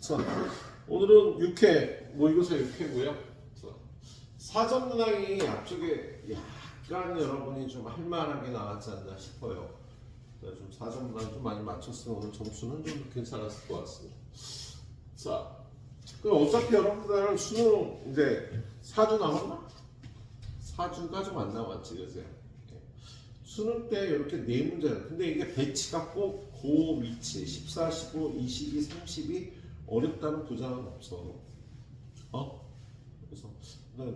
자, 오늘은 6회, 모의고사 6회고요. 사전 문항이 앞쪽에 약간 여러분이 좀 할만하게 나왔지 않나 싶어요. 좀 사전 문항 좀 많이 맞췄으면 오늘 점수는 좀 괜찮았을 것 같습니다. 자, 그럼 어차피 여러분들은 수능 이제 4주 남았나? 4주가 좀 안 남았지, 그죠? 수능 때 이렇게 네 문제는 근데 이게 배치가 꼭 그 위치 14, 15, 22, 30이 어렵다는 보장은 없어. 그래서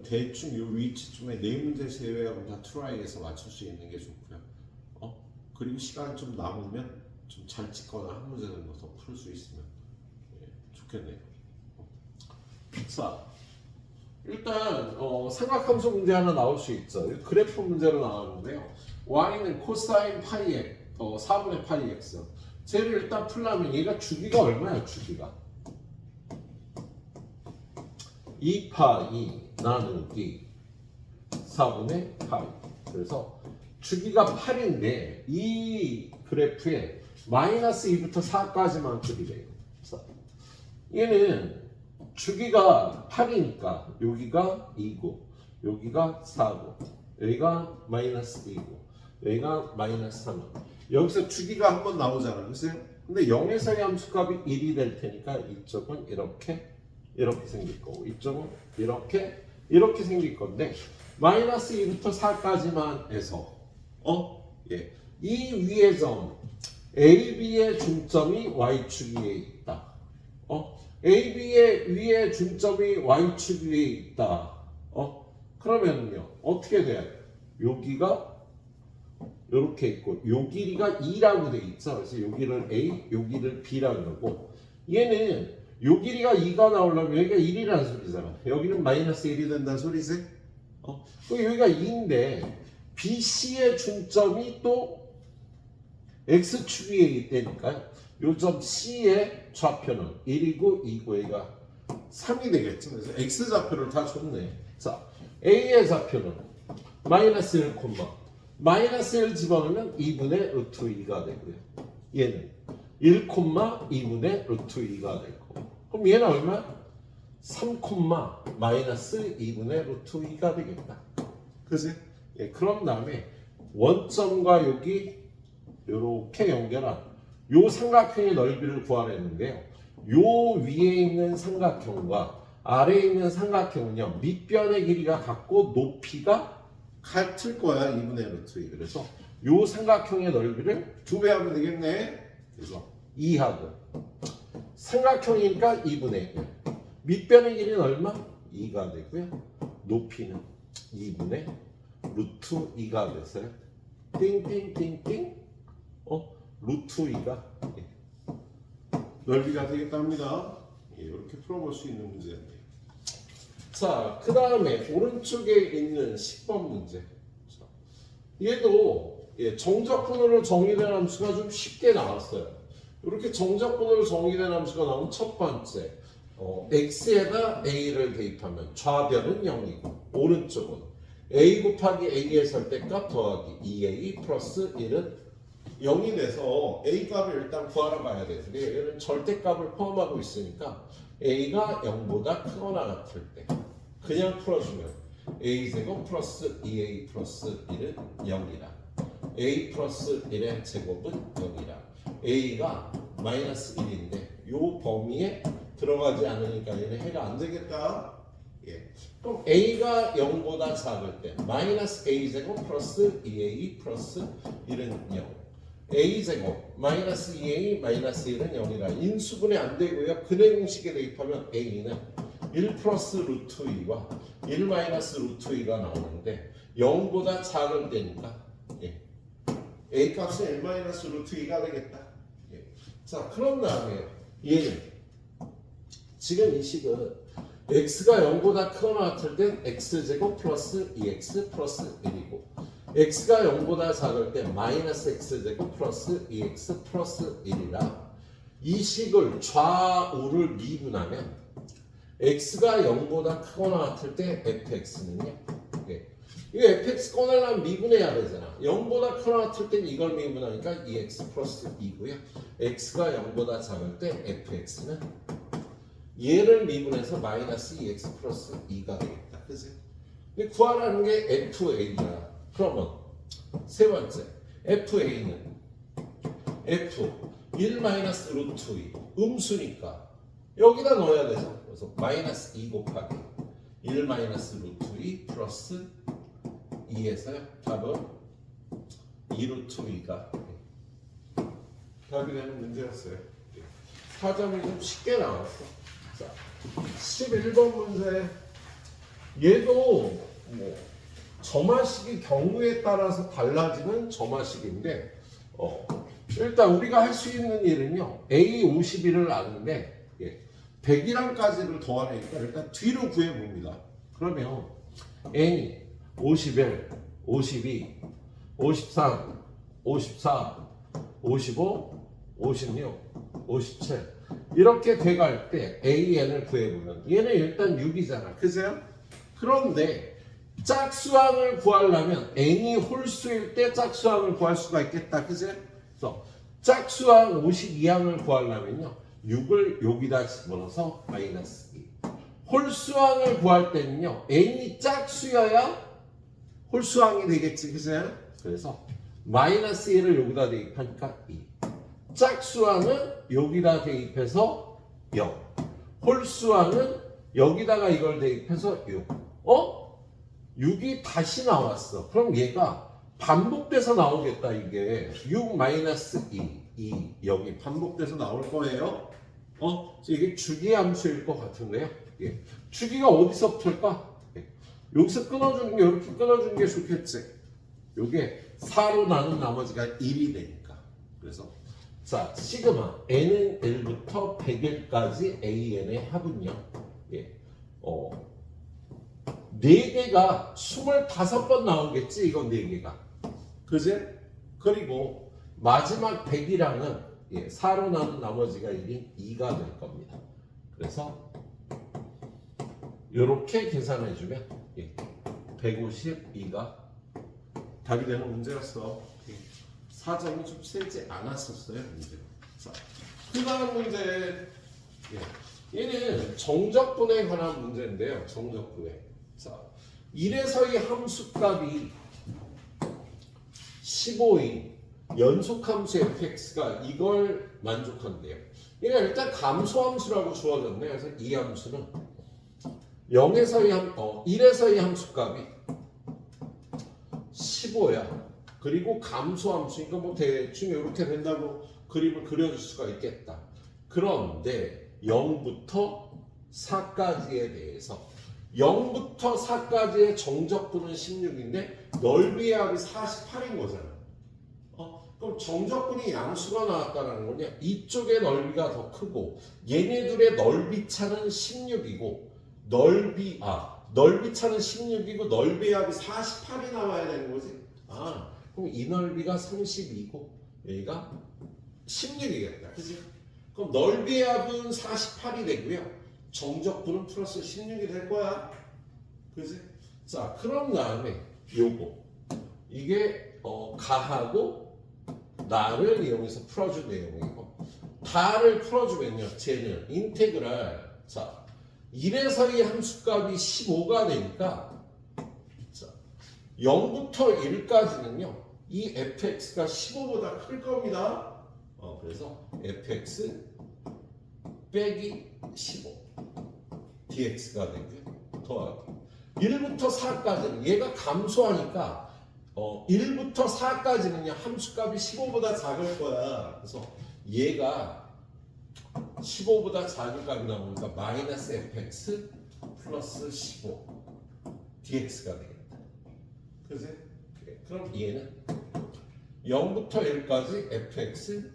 대충 요 위치쯤에 네 문제 제외하고 다 트라이해서 맞출 수 있는 게 좋고요. 그리고 시간 좀 남으면 좀 잘 찍거나 한 문제 정도 더 풀 수 있으면 좋겠네요. 자, 일단 삼각함수 문제 하나 나올 수 있죠. 그래프 문제로 나왔는데요. y는 코사인 파이 x 4분의 파이 x. 쟤를 일단 풀려면 얘가 주기가 얼마야? 주기가 2파이 나누기 4분의 파이. 그래서 주기가 8인데 이 그래프에 마이너스 2부터 4까지만 급이래요. 얘는 주기가 8이니까 여기가 2고 여기가 4고 여기가 마이너스 2고 여기가 마이너스 3. 여기서 주기가 한번 나오잖아, 그치? 근데 0에서의 함수값이 1이 될 테니까 이쪽은 이렇게 생길 거고 이쪽은 이렇게 생길 건데 마이너스 2부터 4까지만 해서 이 위의 점 AB의 중점이 Y축 위에 있다. AB의 위에 중점이 Y축 위에 있다. 그러면요 어떻게 돼요? 여기가 이렇게 있고 요 길이가 2라고 돼 있죠. 그래서 여기를 A, 여기를 B라 그러고 얘는 요 길이가 2가 나오려면 여기가 1이라는 소리잖아. 여기는 마이너스 1이 된다는 소리지? 그럼 여기가 2인데 BC의 중점이 또 X축 위에 있다니까요. 요 점 C의 좌표는 1이고 2고 여기가 3이 되겠죠. 그래서 X좌표를 다 줬네. 자, A의 좌표는 마이너스 1, 마이너스 1 집어넣으면 2분의 루트 2가 되고요. 얘는 1, 2분의 루트 2가 되고 그럼 얘는 얼마? 3, 마이너스 2분의 루트 2가 되겠다. 그지? 그런 다음에 원점과 여기 이렇게 연결한 요 삼각형의 넓이를 구하려는데요. 요 위에 있는 삼각형과 아래에 있는 삼각형은요. 밑변의 길이가 같고 높이가 같을 거야. 2분의 루트 2. 그래서 요 삼각형의 넓이를 2배 하면 되겠네. 그래서 2하고 삼각형이니까 2분의 1. 밑변의 길이는 얼마? 2가 되고요. 높이는 2분의 루트 2가 돼서요. 띵띵띵띵 루트 2가 넓이가 되겠다 합니다. 이렇게 풀어볼 수 있는 문제인데요. 자, 그 다음에 오른쪽에 있는 10번 문제. 얘도 정적분으로 정의된 함수가 좀 쉽게 나왔어요. 이렇게 정적분으로 정의된 함수가 나온 첫 번째 x에다 a를 대입하면 좌변은 0이고 오른쪽은 a 곱하기 a의 절대값 더하기 2a 플러스 1은 0이 돼서 a 값을 일단 구하러 가야 되는데 얘는 절대값을 포함하고 있으니까 a가 0보다 크거나 같을 때 그냥 풀어주면 a제곱 플러스 2a 플러스 1은 0이라 a 플러스 1의 제곱은 0이라 a가 마이너스 1인데 요 범위에 들어가지 않으니까 얘는 해가 안 되겠다. 그럼 a가 0보다 작을 때 마이너스 a제곱 플러스 2a 플러스 1은 0 a제곱 마이너스 2a 마이너스 1은 0이라 인수분해 안 되고요. 근해 공식에 대입하면 a는 1 플러스 루트 2와 1 마이너스 루트 2가 나오는데 0보다 작을 때니까 a 값은 1 마이너스 루트 2가 되겠다. 자, 그런 다음에 얘는 지금 이 식은 x가 0보다 크거나 같을 땐 x제곱 플러스 2x 플러스 1이고 x가 0보다 작을 때 마이너스 x제곱 플러스 2x 플러스 1이라 이 식을 좌우를 미분하면 x가 0보다 크거나 같을 때 fx는요. 이거 fx 꺼내려면 미분해야 되잖아. 0보다 크거나 같을 땐 이걸 미분하니까 2x 플러스 2고요. x가 0보다 작을 때 fx는 얘를 미분해서 마이너스 2x 플러스 2가 되겠다. 그치? 근데 구하라는 게 FA야. 그러면 세 번째 FA는 F 1 마이너스 루트 2 음수니까 여기다 넣어야 되죠. 그래서 마이너스 2 곱하기 1 마이너스 루트 2 플러스 2에서요. 답은 2 루트 2가 답이 되는 문제였어요. 4점이 좀 쉽게 나왔어. 자, 11번 문제. 얘도 뭐 점화식이 경우에 따라서 달라지는 점화식인데 일단 우리가 할 수 있는 일은요. A 51을 아는데 100이랑까지를 더하니까 일단 뒤로 구해봅니다. 그러면 N이 51, 52, 53, 54, 55, 56, 57 이렇게 돼갈 때 AN을 구해보면 얘는 일단 6이잖아. 그죠? 그런데 짝수항을 구하려면 n이 홀수일 때 짝수항을 구할 수가 있겠다. 그죠? 그래서 짝수항 52항을 구하려면요 6을 여기다 집어넣어서 마이너스 2 홀수항을 구할 때는요 n이 짝수여야 홀수항이 되겠지. 그죠? 그래서 마이너스 1을 여기다 대입하니까 2 짝수항은 여기다 대입해서 0 홀수항은 여기다가 이걸 대입해서 6 6이 다시 나왔어. 그럼 얘가 반복돼서 나오겠다. 이게 6 마이너스 2 여기 반복돼서 나올 거예요. 이게 주기함수일 것 같은데요. 주기가 어디서 붙을까? 여기서 끊어주는 게 이렇게 끊어주는 게 좋겠지. 이게 4로 나눈 나머지가 1이 되니까. 그래서 자 시그마 n은 1부터 100일까지 an의 합은요. 4개가 25번 나오겠지. 이건 4개가. 그지? 그리고 마지막 100이랑은 4로 나눈 나머지가 1인 2가 될 겁니다. 그래서 이렇게 계산해주면 152가 답이 되는 문제였어. 4점이 좀 세지 않았었어요. 문제. 자, 그 다음 문제. 얘는 정적분에 관한 문제인데요. 정적분해. 자, 1에서의 함수값이 15인 연속함수 fx가 이걸 만족한대요. 얘가 일단 감소함수라고 주어졌네. 그래서 이 함수는 1에서의 함수값이 15야. 그리고 감소함수니까 뭐 대충 이렇게 된다고 그림을 그려줄 수가 있겠다. 그런데 0부터 4까지에 대해서 0부터 4까지의 정적분은 16인데 넓이의 합이 48인 거잖아. 그럼 정적분이 양수가 나왔다는 거냐? 이쪽의 넓이가 더 크고 얘네들의 넓이 차는 16이고 넓이 차는 16이고 넓이의 합이 48이 나와야 되는 거지. 그럼 이 넓이가 32고 여기가 16이겠다. 그치? 그럼 넓이의 합은 48이 되고요. 정적분은 플러스 16이 될 거야. 그치? 자, 그런 다음에 요거. 이게 가하고 나를 이용해서 풀어준 내용이고 다를 풀어주면요. 쟤는 인테그랄 1에서의 함수값이 15가 되니까 0부터 1까지는요. 이 fx가 15보다 클 겁니다. 그래서 fx 빼기 15 dx가 되고요. 더하기 1부터 4까지는 얘가 감소하니까 1부터 4까지는요. 함수값이 15보다 작을 거야. 그래서 얘가 15보다 작은 값이 나오니까 마이너스 fx 플러스 15 dx가 되겠다. 그지? 그럼 얘는 0부터 1까지 fx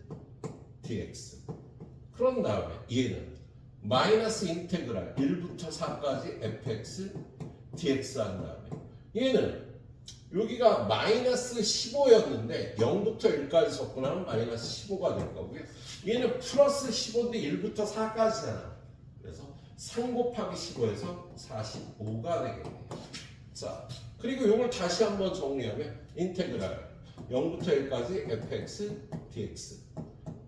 dx. 그런 다음에 얘는 마이너스 인테그랄 1부터 4까지 fx dx 한 다음에 얘는 여기가 마이너스 15였는데 0부터 1까지 접근하면 마이너스 15가 될 거고요. 얘는 플러스 15인데 1부터 4까지잖아. 그래서 3 곱하기 15에서 45가 되겠네요. 자, 그리고 이걸 다시 한번 정리하면 인테그랄 0부터 1까지 fx dx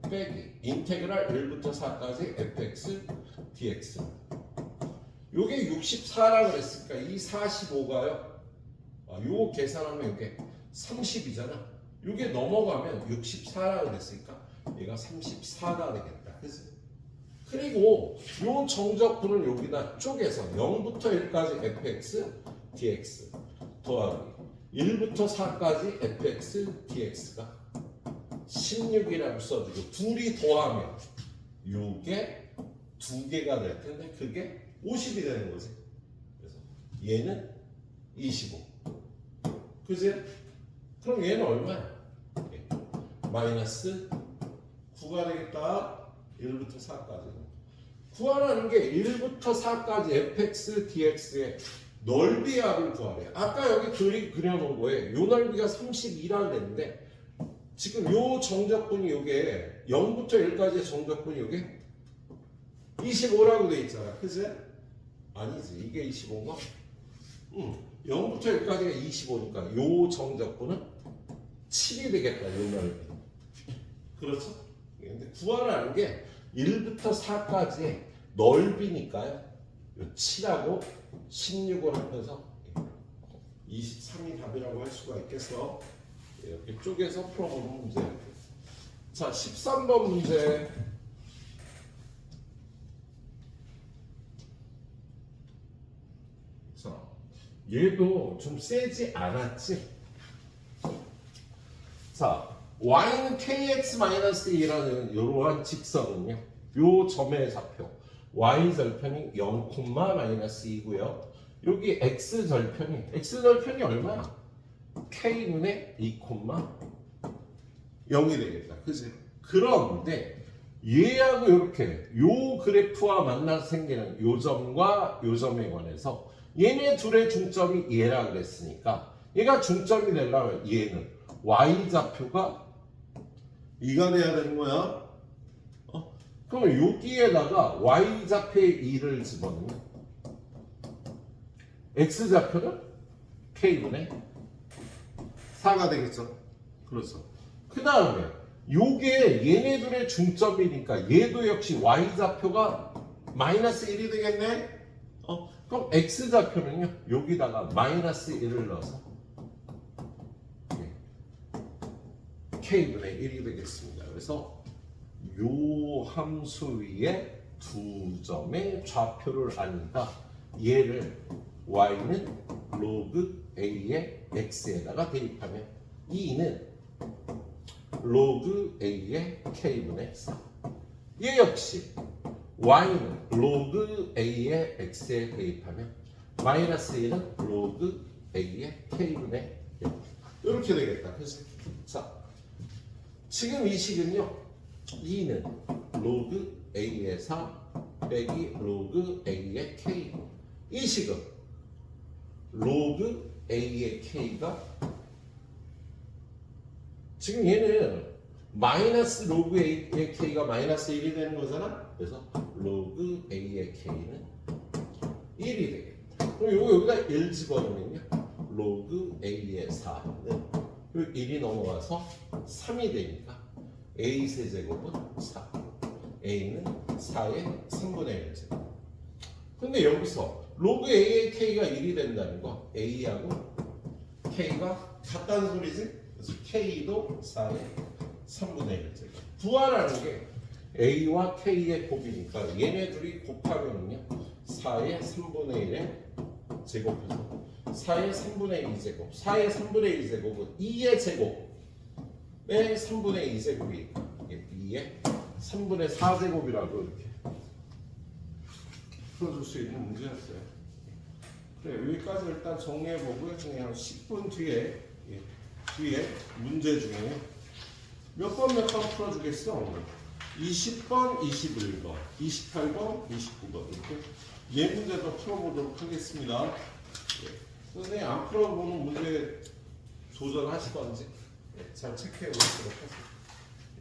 빼기 인테그랄 1부터 4까지 fx dx. 요게 64라 그랬으니까 이 45가요. 요거 계산하면 이게 30이잖아. 요게 넘어가면 64라 그랬으니까 얘가 34가 되겠다. 그래서 그리고 요 정적분을 여기다 쪼개서 0부터 1까지 fx dx 더하기 1부터 4까지 fx dx가 16이라고 써주고 둘이 더하면 요게 두 개가 될 텐데 그게 50이 되는 거지. 그래서 얘는 25. 그지? 그럼 얘는 얼마야? 마이너스 9가 되겠다. 1부터 4까지. 구하라는 게 1부터 4까지 fx dx의 넓이야를 구하래. 아까 여기 그려놓은 거에 요 넓이가 32라 그랬는데 지금 요 정적분이 요게 0부터 1까지의 정적분이 요게 25라고 돼 있잖아. 그치? 아니지. 이게 25인가? 0부터 1까지가 25니까 요 정적분은 7이 되겠다. 요 넓이. 그렇죠? 근데 구하라는 게 1부터 4까지의 넓이니까요. 요 7하고 16을 하면서 23이 답이라고 할 수가 있겠어. 이렇게 쪼개서 풀어보는 문제. 자, 13번 문제. 자, 얘도 좀 세지 않았지? 자, y는 kx-2라는 이러한 직선은요. 요 점의 좌표 y 절편이 0,-2고요. 여기 x 절편이 얼마야? k분의 2,0이 되겠다. 그지? 그런데 얘하고 이렇게 요 그래프와 만나서 생기는 요 점과 요 점에 관해서 얘네 둘의 중점이 얘라 그랬으니까 얘가 중점이 되려면 얘는 y 좌표가 2가 돼야 되는 거야. 그럼 여기에다가 y 좌표의 2를 집어넣으면 x 좌표는 k분의 4가 되겠죠. 그렇죠. 그 다음에 요게 얘네들의 중점이니까 얘도 역시 y 좌표가 마이너스 1이 되겠네. 그럼 x 좌표는요 여기다가 마이너스 1을 넣어서 k분의 1이 되겠습니다. 그래서 요 함수 위에 두 점의 좌표를 아니까 얘를 y는 로그 a의 x에다가 대입하면 2는 로그 a의 k분의 4. 얘 역시 y는 로그 a의 x에 대입하면 마이너스 1은 로그 a의 k분의 1. 이렇게 되겠다. 그래서 자, 지금 이 식은요 2는 로그 a의 4 빼기 로그 a의 k. 이 식은 로그 a의 k가 지금 얘는 마이너스 로그 a의 k가 마이너스 1이 되는 거잖아. 그래서 로그 a의 k는 1이 되겠다. 그럼 요거 여기다 1 집어넣으면요 로그 a의 4는 1이 넘어가서 3이 되니까 a 세제곱은 4. a는 4의 3분의 1제곱. 근데 여기서 로그 a의 k가 1이 된다는 거 a하고 k가 같다는 소리지? 그래서 k도 4의 3분의 1제곱. 구하라는 게 a와 k의 곱이니까 얘네 둘이 곱하면요 4의 3분의 1의 제곱해서 4의 3분의 2제곱 4의 3분의 1제곱은 2의 제곱의 3분의 2제곱이니까 이게 2의 3분의 4제곱이라고 이렇게 풀어줄 수 있는 문제였어요. 그래, 여기까지 일단 정리해보고요. 그냥 10분 뒤에 뒤에 문제 중에 몇 번 풀어주겠어? 오늘 20번, 21번, 28번, 29번 이렇게 얘 문제도 풀어보도록 하겠습니다. 선생님 안 풀어보는 문제 도전하시던지 잘 체크해 보도록 하세요.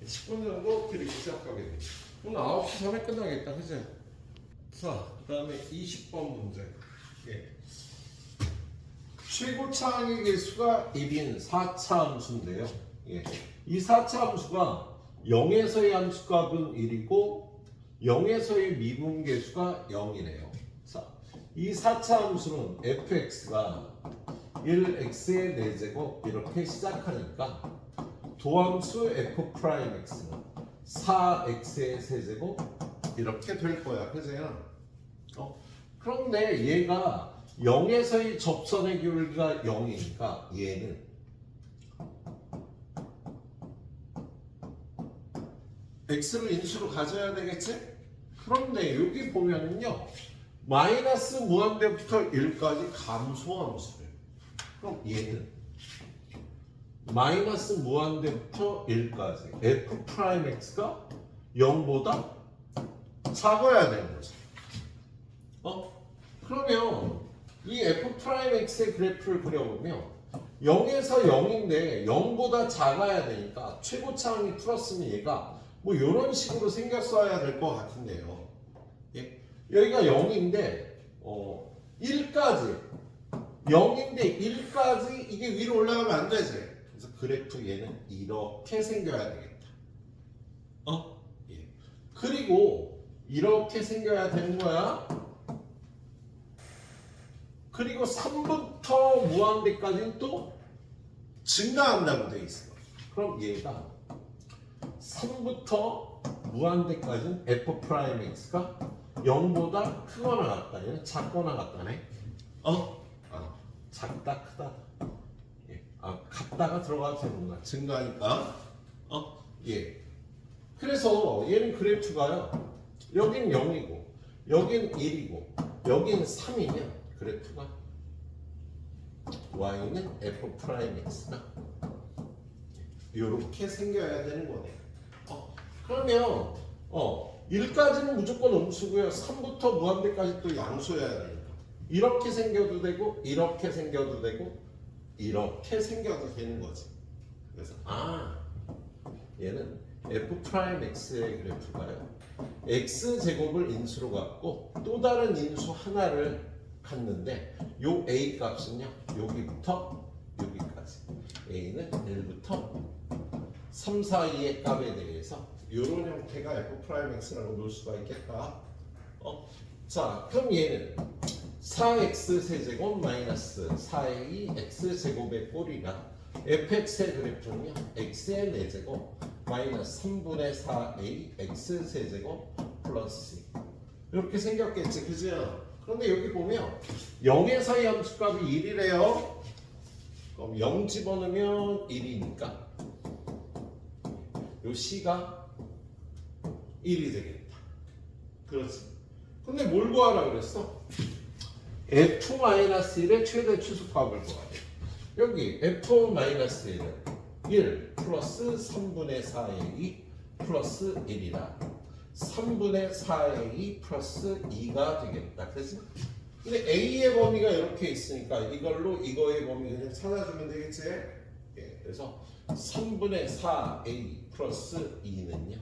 10분 정도 드리고 시작하게 됩니다. 오늘 9시 전에 끝나겠다. 그치? 자, 그 다음에 20번 문제. 최고차 항의 개수가 1인 4차 함수인데요. 이 4차 함수가 0에서의 함수값은 1이고 0에서의 미분계수가 0이래요. 자, 이 4차 함수는 fx가 1x의 4제곱 이렇게 시작하니까 도함수 f'x는 4x의 세제곱 이렇게 될 거야. 그죠? 그런데 얘가 0에서의 접선의 기울기가 0이니까 얘는 x를 인수로 가져야 되겠지? 그런데 여기 보면은요 마이너스 무한대부터 1까지 감소함수래요. 그럼 얘는 마이너스 무한대부터 1까지 f'x가 0보다 작아야 되는 거죠. 그러면 이 f'x의 그래프를 그려보면 0에서 0인데 0보다 작아야 되니까 최고차항이 풀었으면 얘가 뭐 이런 식으로 생겼어야 될 것 같은데요. 예? 여기가 0인데 1까지 0인데 1까지 이게 위로 올라가면 안 되지. 그래서 그래프 얘는 이렇게 생겨야 되겠다. 예. 그리고 이렇게 생겨야 되는 거야. 그리고 3부터 무한대까지는 또 증가한다고 돼 있어. 그럼 얘가 3부터 무한대까지는 f'x가 0보다 크거나 같다. 얘는 작거나 같다네. 작다 크다. 예. 같다가 들어가도 되는구나. 증가하니까. 예. 그래서 얘는 그래프가요. 여긴 0이고 여긴 1이고 여긴 3이면 그래프가 y는 f'x가 이렇게 생겨야 되는 거네. 그러면 1까지는 무조건 음수고요. 3부터 무한대까지 또 양수여야 되니까 이렇게 생겨도 되고 이렇게 생겨도 되고 이렇게 생겨도 되는 거지. 그래서 얘는 f'x의 그래프가요. x제곱을 인수로 갖고 또 다른 인수 하나를 갖는데 요 a 값은요 여기부터 여기까지 a는 1부터 3, 4, 2의 값에 대해서 이런 형태가 f'x라고 놓을 수가 있겠다. 자 그럼 얘는 4x 세제곱 마이너스 4a x제곱의 꼴이나 fx의 그래프는요 x의 4제곱 마이너스 3분의 4a x 세제곱 플러스 이렇게 생겼겠지. 그죠? 그런데 여기 보면 0에서의 함수값이 1이래요. 그럼 0 집어넣으면 1이니까 요 c가 1이 되겠다. 그렇지. 근데 뭘 구하라 그랬어? f-1의 최대 추수값을 구하래. 여기 f-1은 1 플러스 3분의 4a 플러스 1이라 3분의 4a 플러스 2가 되겠다. 그래서 근데 a의 범위가 이렇게 있으니까 이걸로 이거의 범위 그냥 찾아주면 되겠지? 예, 그래서 3분의 4a 플러스 2는요.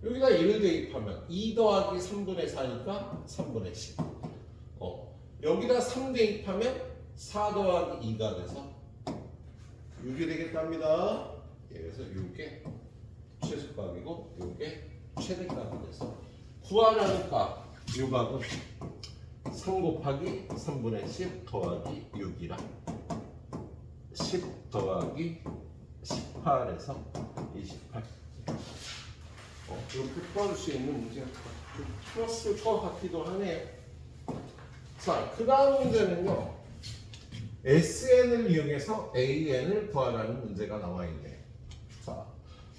여기다 1을 대입하면 2 더하기 3분의 4니까 3분의 10. 여기다 3 대입하면 4 더하기 2가 돼서 6이 되겠답니다. 예, 그래서 이게 최소값이고 이게 최대값이 돼서 구하라는 값, 이 값은 3 곱하기 3분의 10 더하기 6이라 10 더하기 18에서 28. 이렇게 풀어줄 수 있는 문제가 좀 플러스 것 같기도 하네요. 자, 그 다음 문제는요. SN을 이용해서 AN을 구하라는 문제가 나와 있네요. 자,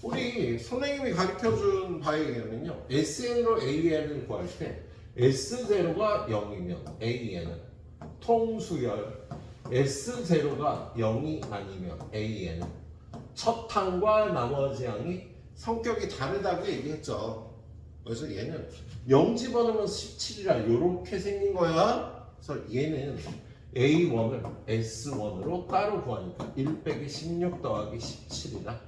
우리 선생님이 가르쳐준 바에 의하면요. SN으로 AN을 구할 때 S0가 0이면 AN은 통수열, S0가 0이 아니면 AN은 첫 항과 나머지 항이 성격이 다르다고 얘기했죠. 그래서 얘는 0 집어넣으면 17이라 이렇게 생긴 거야. 그래서 얘는 A1을 S1으로 따로 구하니까 1 빼기 16 더하기 17이라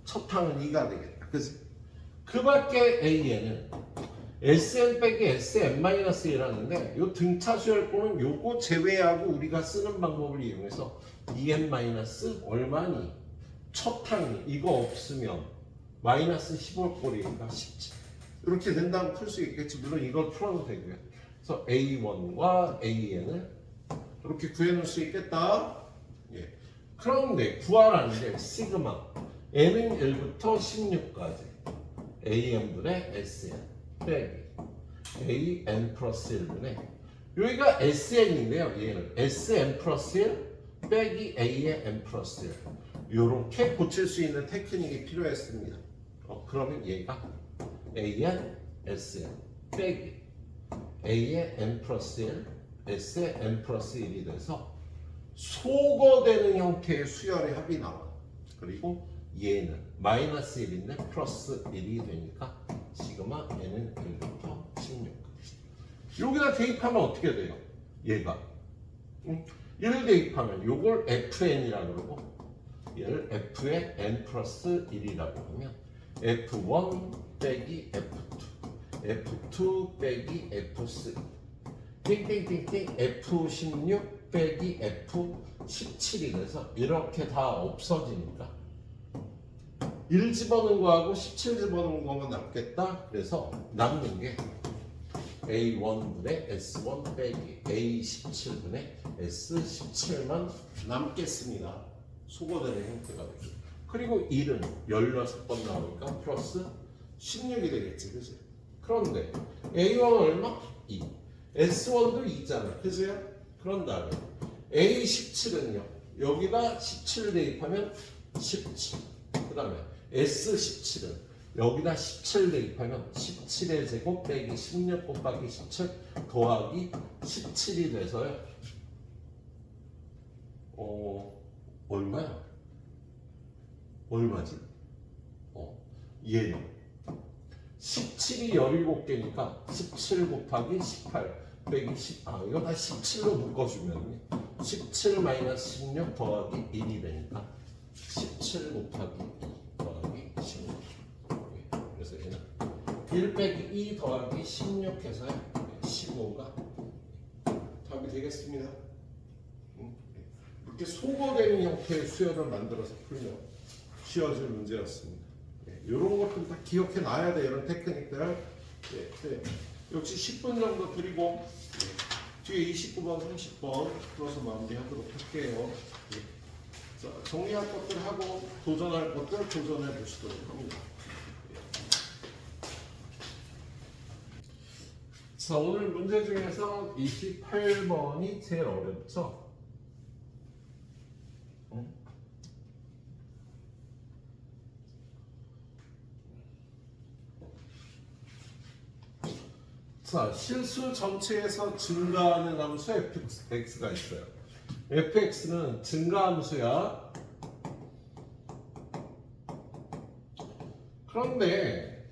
첫 항은 2가 되겠다. 그치? 그 밖에 AN은 SN 빼기 SN-1이라는데 요 등차 수열법은 요거 제외하고 우리가 쓰는 방법을 이용해서 EN- 얼마니? 첫 항이 이거 없으면 마이너스 15올 꼴이니까 17. 이렇게 된다면 풀 수 있겠지. 물론 이걸 풀어도 되고요. 그래서 A1과 AN을 이렇게 구해놓을 수 있겠다. 예. 그런데 구하라는 게 시그마 n은 1부터 16까지 AN분의 SN 빼기 AN 플러스 1분의 여기가 SN인데요. 얘는 SN 플러스 1 빼기 A의 N 플러스 1 요렇게 고칠 수 있는 테크닉이 필요했습니다. 그러면 얘가 AN SN 빼기 A의 N 플러스 1 S의 N 플러스 1이 돼서 소거되는 형태의 수열의 합이 나와. 그리고 얘는 마이너스 1인데 플러스 1이 되니까 시그마 N은 1부터 16까지. 여기다 대입하면 어떻게 돼요? 얘가 1을 대입하면 요걸 FN이라고 그러고 얘를 F의 N 플러스 1이라고 하면 F1 빼기 F2 F2 빼기 F3 띵띵띵띵 F16 빼기 F17이 돼서 이렇게 다 없어지니까 1 집어넣은 거하고 17 집어넣은 거만 남겠다. 그래서 남는 게 A1분의 S1 빼기 A17분의 S17만 남겠습니다. 소거되는 형태가 되죠. 그리고 1은 16번 나오니까 플러스 16이 되겠지. 그치? 그런데 A1은 얼마? 2. S1도 2잖아. 그죠? 그런 다음에 A17은요. 여기다 17 대입하면 17. 그 다음에 S17은 여기다 17 대입하면 17의 제곱 빼기 16 곱하기 17 더하기 17이 돼서요. 얼마야? 얼마지? 얘요. 17이 17개니까 17 곱하기 18 빼기 10. 이거 다 17로 묶어주면 17 마이너스 16 더하기 1이 되니까 17 곱하기 2 더하기 16. 그래서 얘는 1 빼기 2 더하기 16 해서 15가 답이 되겠습니다. 이렇게 소거되는 형태의 수열을 만들어서 풀면 쉬워질 문제였습니다. 이런 것들 다 기억해 놔야 돼. 이런 테크닉들. 역시 10분 정도 드리고 뒤에 29번, 30번 풀어서 마무리하도록 할게요. 자, 정리할 것들 하고 도전할 것들 도전해 보시도록 합니다. 자, 오늘 문제 중에서 28번이 제일 어렵죠? 자, 실수 전체에서 증가하는 함수 fx가 있어요. fx는 증가함수야. 그런데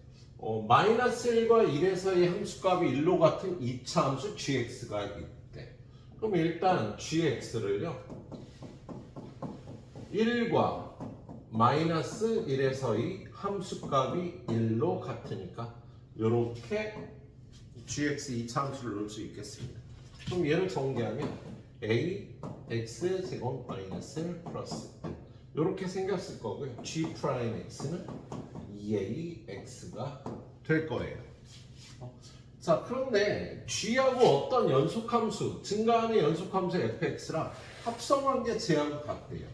마이너스 1과 1에서의 함수값이 1로 같은 2차 함수 gx가 있대. 그럼 일단 gx를요 1과 마이너스 1에서의 함수값이 1로 같으니까 이렇게 gx 2차 함수를 넣을 수 있겠습니다. 그럼 얘를 정리하면 a x 제곱 마이너스 1 플러스 1 이렇게 생겼을 거고요. g 프라임 x는 2ax가 될 거예요. 자, 그런데 g하고 어떤 연속함수, 증가하는 연속함수 fx랑 합성한 게 제하고 같대요.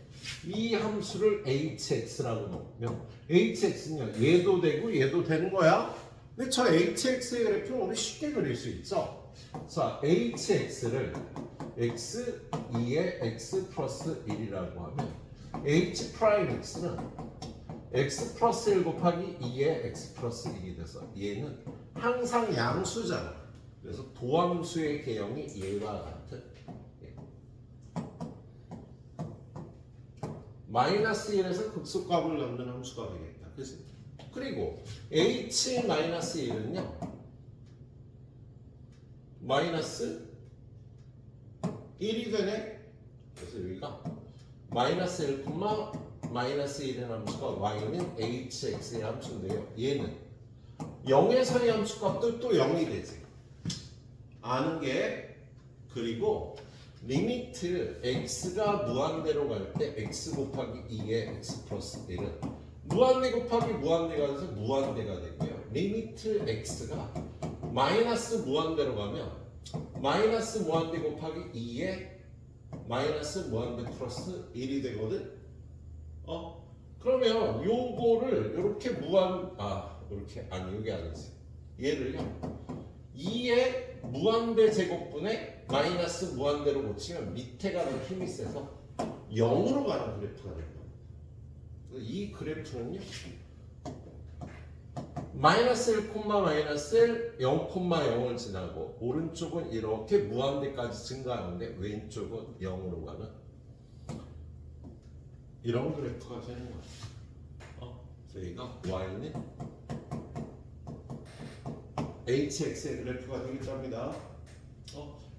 이 함수를 hx라고 놓으면 hx는요 얘도 되고 얘도 되는 거야. 근데 저 hx의 그래프는 우리 쉽게 그릴 수 있죠. 자, hx를 x 2의 x 플러스 1이라고 하면 h 프라임 x는 x 플러스 1 곱하기 2의 x 플러스 1이 돼서 얘는 항상 양수잖아. 그래서 도함수의 개형이 얘와 같은 마이너스 1에서 극소값을 넣는 함수가 되겠다. 그래서 그리고 h-1은요 마이너스 1이 되네. 그래서 여기가 마이너스 1, 마이너스 1의 함수가 y는 hx의 함수인데요. 얘는 0에서의 함수값도 또 0이 되지. 아는 게 그리고 리미트 x가 무한대로 갈 때 x 곱하기 2의 x 플러스 1은 무한대 곱하기 무한대가 돼서 무한대가 되고요. 리미트 x가 마이너스 무한대로 가면 마이너스 무한대 곱하기 2의 마이너스 무한대 플러스 1이 되거든. 그러면 요거를 이렇게 이렇게 아니 이게 아니지. 얘를요. 2의 무한대 제곱분의 마이너스 무한대로 고치면 밑에 가는 힘이 세서 0으로 가는 그래프가 됩니다. 이 그래프는요. 마이너스 1, 마이너스 1, 0, 0을 지나고 오른쪽은 이렇게 무한대까지 증가하는데 왼쪽은 0으로 가는 이런 그래프가 되는 거예요. 저희가 y는 hx의 그래프가 되겠답니다.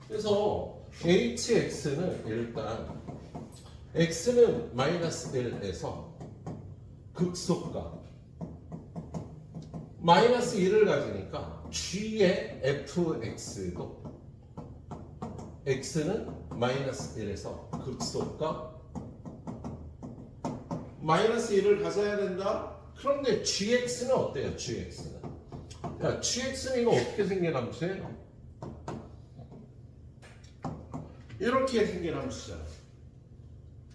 그래서 hx는 일단 x는 마이너스 1에서 극소값 마이너스 1을 가지니까 g의 fx도 x는 마이너스 1에서 극소값 마이너스 1을 가져야 된다. 그런데 gx는 어때요? gx는 야, gx는 이거 어떻게 생긴 함수예요? 이렇게 생긴 함수잖아.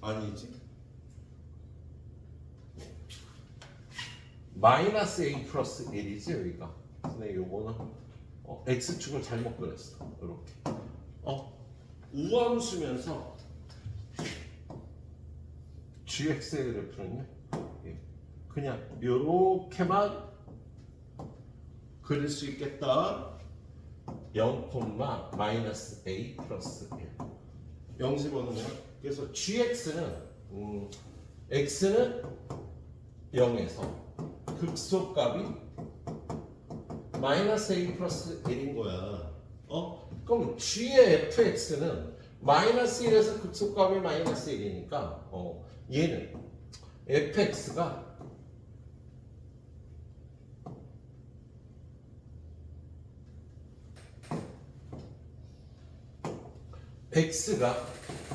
아니지. 마이너스 a 플러스 1이지 여기가. 근데 요거는 x축을 잘못 그렸어. 이렇게. 우함수면서 gx의 그래프는요. 그냥 요렇게만 그릴 수 있겠다. 0, 마이너스 a 플러스 1. 0 집어넣으면 그래서 gx는 x는 0에서 극소값이 마이너스 a 플러스 1인 거야. 그럼 g의 fx는 마이너스 1에서 극소값이 마이너스 1이니까 얘는 fx가 x가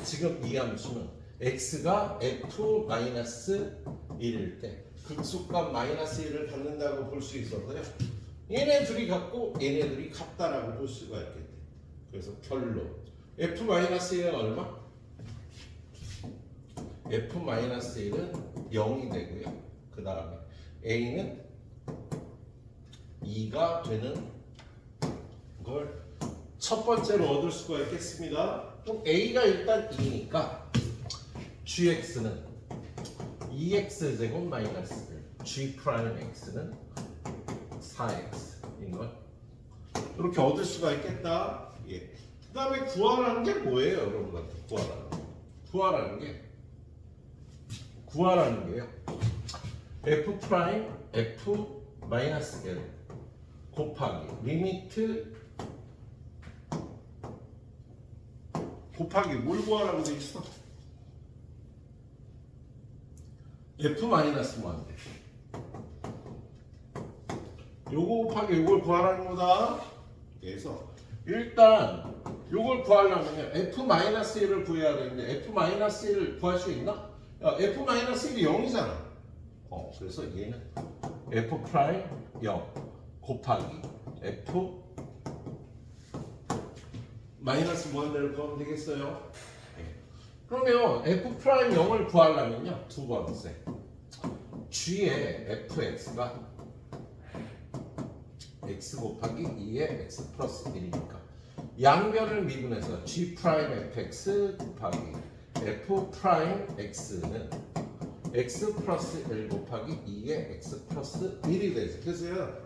지금 이 함수는 x가 f-1일 때 극소값 마이너스 1을 갖는다고 볼 수 있어서요. 얘네 둘이 같고 얘네들이 같다라고 볼 수가 있겠대. 그래서 결론 f-1은 얼마? f-1은 0이 되고요. 그 다음에 a는 2가 되는 걸 첫 번째로 얻을 수가 있겠습니다. 그럼 a가 일단 2니까 gx는 2x 제곱 마이너스 1, g 프라임 x는 4x인 걸 이렇게 얻을 수가 있겠다. 예. 그 다음에 구하라는 게 뭐예요, 여러분한테? 구하라는 게요. f 프라임 f 마이너스 1 곱하기 리미트 곱하기 뭘 구하라고 돼 있어? f 마이너스 무한대. 요거 곱하기 요걸 구하라는 거다. 그래서 일단 요걸 구하려면 f 마이너스 1을 구해야 되는데 f 마이너스 1을 구할 수 있나? 야, f 마이너스 1이 0이잖아. 그래서 얘는 f 프라임 0 곱하기 f 마이너스 무한대를 구하면 되겠어요. 그러면 f 프라임 0을 구하려면요 두 번째 g의 fx가 x 곱하기 2의 x 플러스 1이니까 양변을 미분해서 g 프라임 fx 곱하기 f 프라임 x는 x 플러스 1 곱하기 2의 x 플러스 1이 되죠. 그래서요.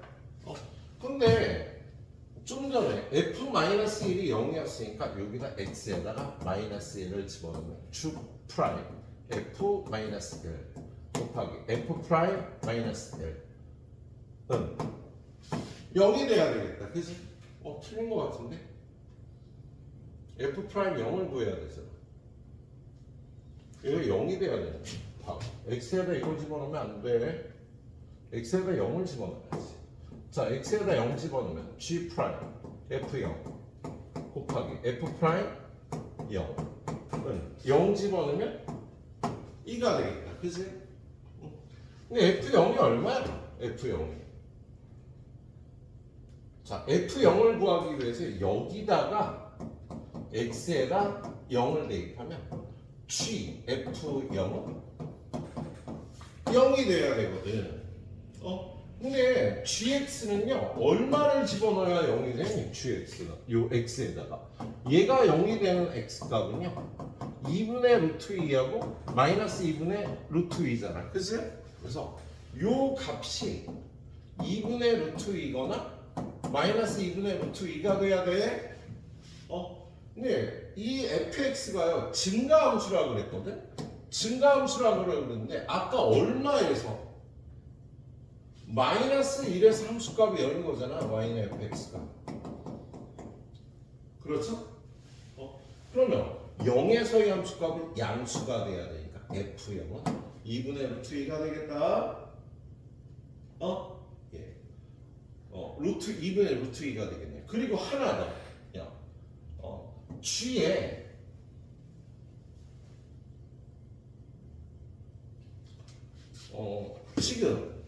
근데 좀 전에 f-1이 0이었으니까 여기다 x에다가 마이너스 1을 집어넣으면 주 프라임 f-1 곱하기 f 프라임 마이너스 1은 0이 돼야 되겠다. 그치? 틀린 것 같은데? f 프라임 0을 구해야 되잖아. 이거 0이 돼야 되는 거야. x에다 이걸 집어넣으면 안 돼. x에다 0을 집어넣어야지. 자, x에다 0 집어넣으면 g 프라임 f0 곱하기 f 프라임 0. 0 집어넣으면 2가 되겠다. 그치? 근데 F0이 얼마야? F0이. 자, F0을 구하기 위해서 여기다가 X에다 0을 대입하면 G, F0은 0이 돼야 되거든. 근데 GX는요, 얼마를 집어넣어야 0이 되니? GX가. 요 X에다가. 얘가 0이 되는 X값은요, 2분의 루트 2하고 마이너스 2분의 루트 2잖아. 그치? 그래서 요 값이 2분의 루트 2거나 마이너스 2분의 루트 2가 돼야 돼. 근데 이 fx가요, 증가함수라고 그랬거든? 증가함수라고 그랬는데 아까 얼마에서? 마이너스 1에서 함수값이 0인 거잖아. y는 fx가. 그렇죠? 그러면 0에서의 함수값은 양수가 돼야 되니까 f0은 2분의 루트 2가 되겠다. 예. 루트 2분의 루트 2가 되겠네. 그리고 하나 더. 야. g에 지금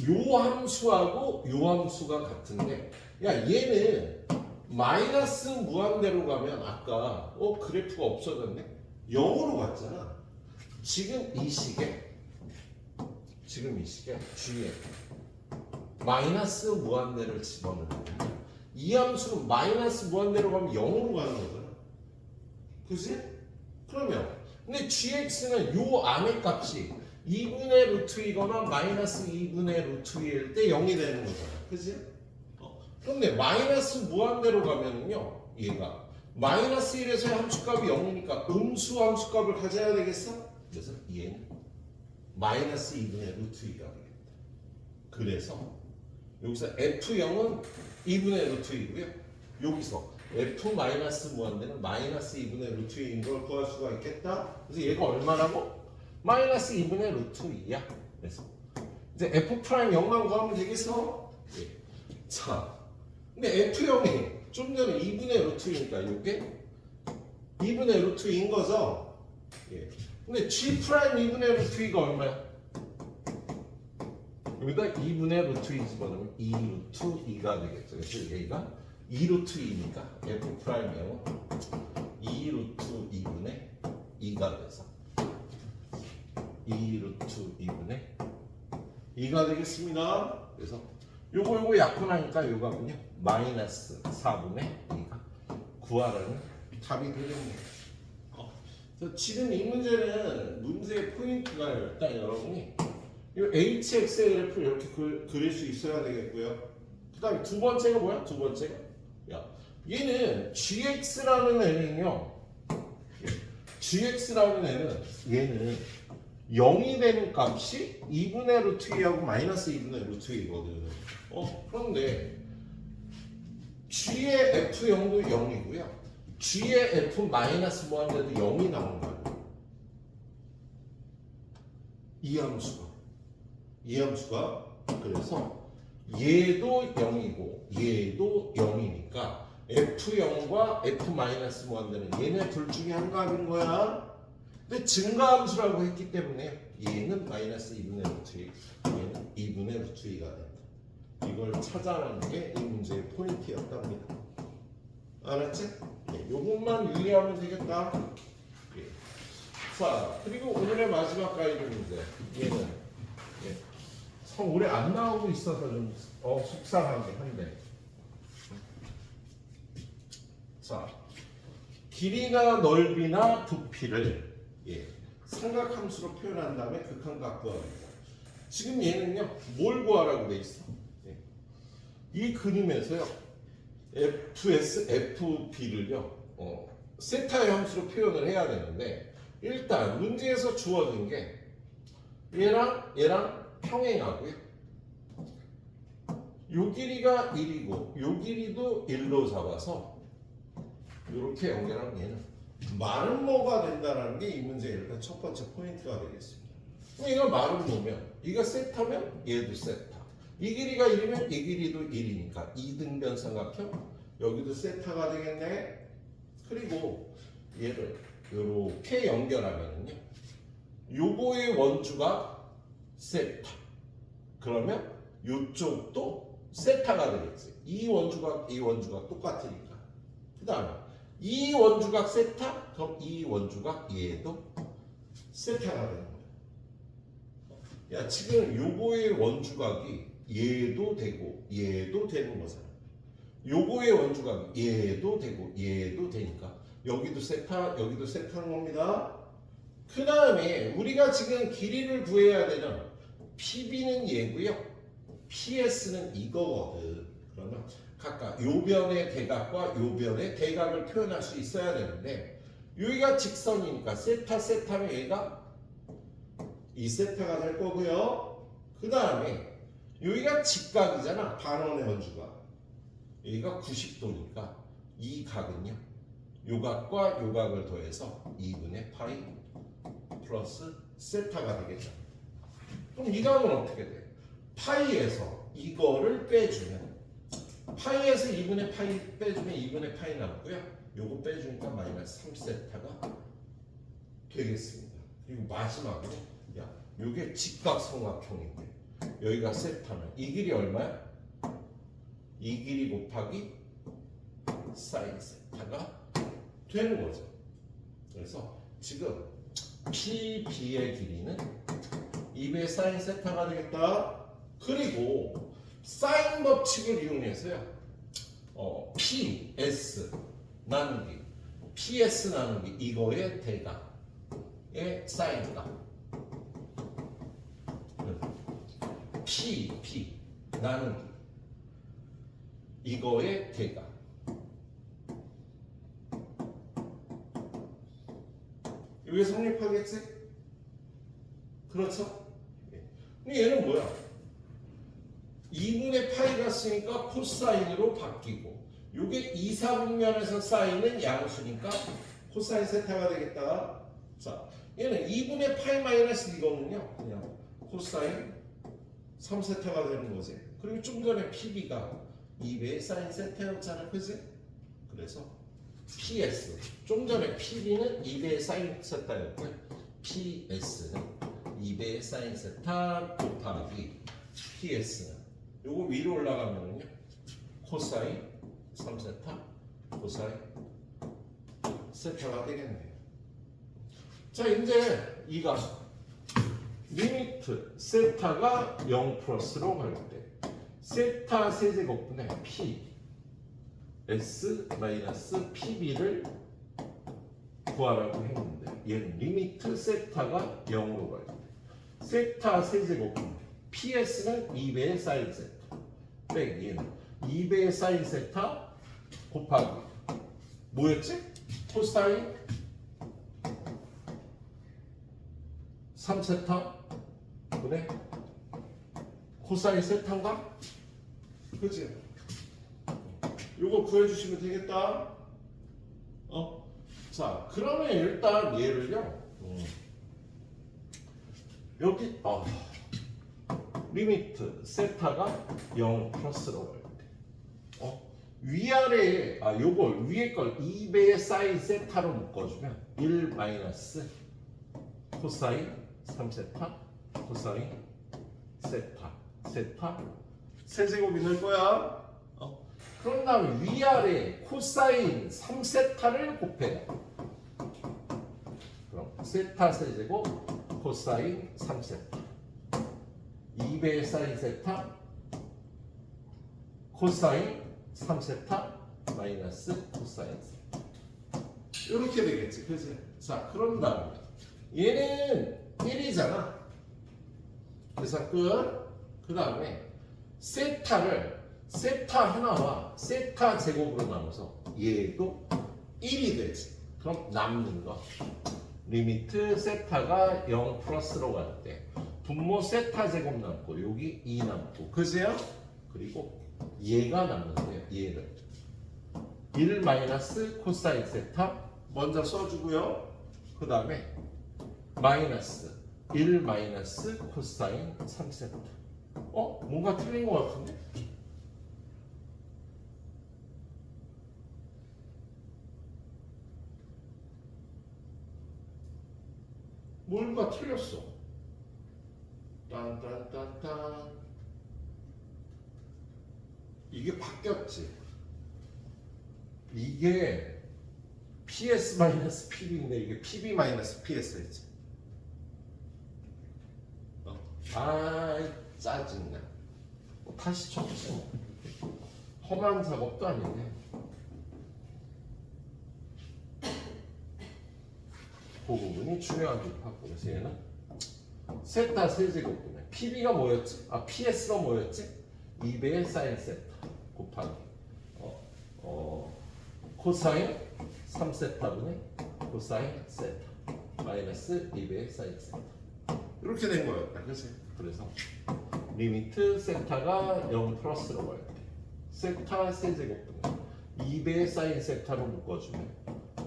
요 함수하고 요 함수가 같은데, 야, 얘는 마이너스 무한대로 가면 아까 그래프가 없어졌네? 0으로 갔잖아. 지금 이 시계 G에 마이너스 무한대를 집어넣으면 이 함수는 마이너스 무한대로 가면 0으로 가는 거잖아. 그치? 그러면 근데 GX는 요 안의 값이 2분의 루트 2거나 마이너스 2분의 루트 2일 때 0이 되는 거잖아. 그치? 그런데 마이너스 무한대로 가면은요, 얘가 마이너스 1에서의 함수값이 0이니까 음수 함수값을 가져야 되겠어? 그래서 얘는 마이너스 2분의 루트 2가 되겠다. 그래서 여기서 F0은 2분의 루트 2고요. 여기서 F 마이너스 무한대는 마이너스 2분의 루트 2인 걸 구할 수가 있겠다. 그래서 얘가 얼마라고? 마이너스 2분의 루트 2야. 그래서 이제 F 프라임 0만 구하면 되겠어? 예. 자, 근데 F0이 좀 전에 2분의 루트 2니까 이게 2분의 루트 2인 거죠? 예. 근데 G 프라임 2분의 루트 2가 얼마야? 여기다 2분의 루트 2 집어넣으면 2 루트 2가 되겠죠. 그래서 여기가 2 루트 2니까 F 프라임 0은 2 루트 2분의 2가 돼서 2 루트 2분의 2가 되겠습니다. 그래서 요거 약분하니까 요 값은요, 마이너스 4분의 2가 구하라는 답이 되겠네요. 그래서 지금 이 문제는 문제의 포인트가 일단 여러분이 이 hx의 그래프를 이렇게 그릴 수 있어야 되겠고요. 그 다음에 두 번째가 뭐야? 두 번째가, 야, 얘는 gx라는 애는요, gx라는 애는 얘는 0이 되는 값이 2분의 루트 2하고 마이너스 2분의 루트 2거든. 그런데 g의 f0도 0이고요. g의 f 마이너스 무한대도 0이 나온 거예요. 이 함수가 그래서 얘도 0이고 얘도 0이니까 f0과 f 마이너스 무한대는 얘네 둘 중에 한 값인 거야. 근데 증가함수라고 했기 때문에 얘는 마이너스 2분의 루트 2, 얘는 2분의 루트 2가 된다. 이걸 찾아내는 게 이 문제의 포인트였답니다. 알았지? 네, 요것만 유의하면 되겠다. 예. 자, 그리고 오늘의 마지막 가이드 문제. 얘는 참 오래 안 나오고 있어서 좀 속상하긴 한데. 자, 길이나 넓이나 부피를 삼각함수로 표현한 다음에 극한값 구합니다. 지금 얘는요, 뭘 구하라고 돼 있어? 이 그림에서요, fs, fb를요, 세타의 함수로 표현을 해야 되는데, 일단 문제에서 주어진 게 얘랑 평행하고요. 요 길이가 1이고 요 길이도 1로 잡아서 이렇게 연결하면 얘는 마름모가 된다는 게 이 문제의 일단 첫 번째 포인트가 되겠습니다. 얘가 마름모면 이가 세타면 얘도 세타. 이 길이가 1이면 이 길이도 1이니까 이등변 삼각형 여기도 세타가 되겠네. 그리고 얘를 이렇게 연결하면은요. 요거의 원주가 세타. 그러면 요쪽도 세타가 되겠지. 이 원주가 똑같으니까. 그 다음에 이 원주각 세타? 그럼 이 원주각 얘도 세타가 되는 거야. 야, 지금 요거의 원주각이 얘도 되고 얘도 되는 거잖아. 요거의 원주각이 얘도 되고 얘도 되니까 여기도 세타, 여기도 세타는 겁니다. 그 다음에 우리가 지금 길이를 구해야 되는 PB는 얘고요. PS는 이거거든. 그러면 각각 요 변의 대각과 요 변의 대각을 표현할 수 있어야 되는데 여기가 직선이니까 세타면 얘가 이 세타가 될 거고요. 그 다음에 여기가 직각이잖아. 반원의 원주가. 여기가 90도니까 이 각은요. 요 각과 요 각을 더해서 2분의 파이 플러스 세타가 되겠죠. 그럼 이 각은 어떻게 돼? 파이에서 이거를 빼주면 파이에서 2분의 파이 빼주면 2분의 파이 남고요. 요거 빼주니까 마이너스 3세타가 되겠습니다. 그리고 마지막으로 야, 요게 직각삼각형인데 여기가 세타면 이 길이 얼마야? 이 길이 곱하기 사인 세타가 되는 거죠. 그래서 지금 PB의 길이는 2배 사인 세타가 되겠다. 그리고 사인 법칙을 이용해서요. PS 나누기 PS 나누기 이거의 대각의 사인값 P 나누기 이거의 대각 이게 성립하겠지? 그렇죠? 근데 얘는 뭐야? 2분의 파이가 쓰니까 코사인으로 바뀌고 요게 2, 4분면에서 쌓이는 양수니까 코사인 세타가 되겠다. 자, 얘는 2분의 파이 마이너스 이거는요. 그냥 코사인 3세타가 되는 거지. 그리고 좀 전에 PB가 2배의 사인 세타였잖아. 그지? 그래서 PS 좀 전에 PB는 2배의 사인 세타였고 PS는 2배의 사인 세타 곱하기 PS는 요거 위로 올라가면은요 코사인 3세타 코사인 세타가 되겠네요. 자 이제 이가 리미트 세타가 0 플러스로 갈 때 세타 세제곱분의 P S 마이너스 PB를 구하라고 했는데 얘는 리미트 세타가 0으로 갈 때 세타 세제곱분 PS는 2배의 사인 세타 빼기 얘는 2배의 사인 세타 곱하기 뭐였지? 코사인 3세타 그래? 코사인 세타인가? 그치? 요거 구해주시면 되겠다. 자, 그러면 일단 얘를요. 여기 리미트 세타가 0 플러스로 갈 때. 위아래 요걸 위에 걸 2배의 사인 세타로 묶어주면 1 마이너스 코사인 3세타 코사인 세타 세제곱이 될 거야. 그런 다음에 위아래 코사인 3세타를 곱해요. 그럼 세타 세제곱 코사인 3세타 2배의 사인 세타 코사인 3세타 마이너스 코사인 세타 이렇게 되겠지. 그치? 자 그런 다음에 얘는 1이잖아. 그래서 끝. 그 다음에 세타 하나와 세타 제곱으로 나눠서 얘도 1이 되지. 그럼 남는 거 리미트 세타가 0 플러스로 갈 때 분모 세타 제곱 남고 여기 2 남고 그지요? 그리고 얘가 남는데요. 얘를 1 마이너스 코사인 세타 먼저 써주고요. 그 다음에 마이너스 1 마이너스 코사인 3세타 뭔가 틀린 것 같은데? 뭔가 틀렸어. 딴딴딴딴. 이게 바뀌었지. 이게 PS-PB인데 이게 PB-PS였지. 아이 짜증나. 다시 쳐보자. 험한 작업도 아니네. 그 부분이 중요하기도 하고. 그래서 얘는 세타 세제곱분의 PB가 뭐였지? PS가 뭐였지? 2배의 사인 세타 곱하기 코사인 3세타분의 코사인 세타 마이너스 2배의 사인 세타 이렇게 된 거였다. 그래서 리미트 세타가 0 플러스로 갈 때 세타 세제곱분의 2배의 사인 세타로 묶어주면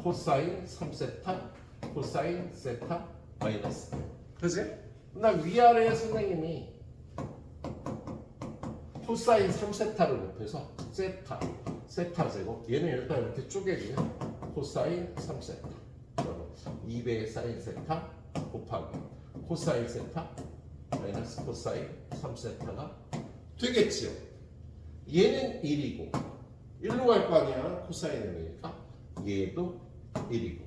코사인 3세타 코사인 세타 마이너스. 그치? 나 위아래 선생님이 코사인 3세타를 곱해서 세타 제곱 얘는 일단 이렇게 쪼개주면 코사인 3세타 2배의 사인 세타 곱하기 코사인 세타 마이너스 코사인 3세타가 되겠지요. 얘는 1이고 1로 갈 거 아니야. 코사인은 1이니까 얘도 1이고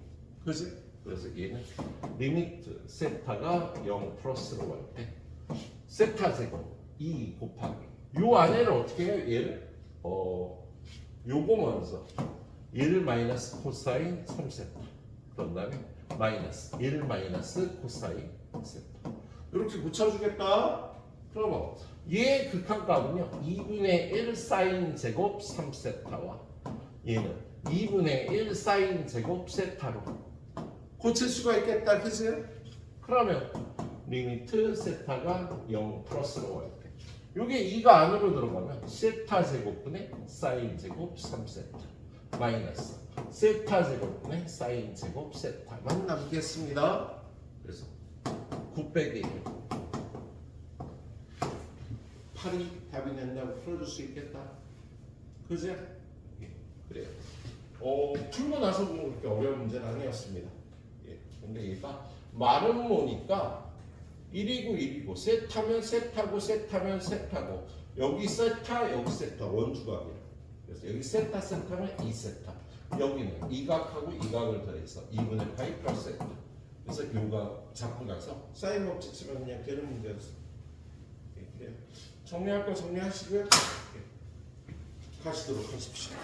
그치? 그래서 얘는 리미트 세타가 0 플러스로 갈 때 세타 제곱 2 곱하기 요 안에는 어떻게 해요? 얘를 요거 먼저 1 마이너스 코사인 3세타 그런 다음에 마이너스 1 마이너스 코사인 세타 이렇게 붙여주겠다. 그러면 얘 극한값은요 2분의 1 사인 제곱 3세타와 얘는 2분의 1 사인 제곱 세타로 고칠 수가 있겠다. 그치? 그러면 리미트 세타가 0 플러스로 갈 때 요게 2가 안으로 들어가면 세타 제곱분의 사인 제곱 3세타 마이너스 세타 제곱분의 사인 제곱 세타만 남겠습니다. 그래서 9 빼기 1 8이 답이 된다고 풀어줄 수 있겠다. 그지? 예, 그래요. 풀고 나서 보면 그렇게 어려운 문제는 아니었습니다. 예, 근데 얘가 마른 모니까 1이고 1이고 세타면 세타고 세타면 세타고 여기 세타 여기 세타 원주각이야. 그래서 여기 세타 세타면 2세타 여기는 이각하고 이각을 더해서 2분의 파이 플러스 세타 그래서 요가 잡고 나서 사인 법칙 쓰면 그냥 되는 문제였어. 예, 그래요. 정리할 거 정리하시고요. 예, 가시도록 하십시오.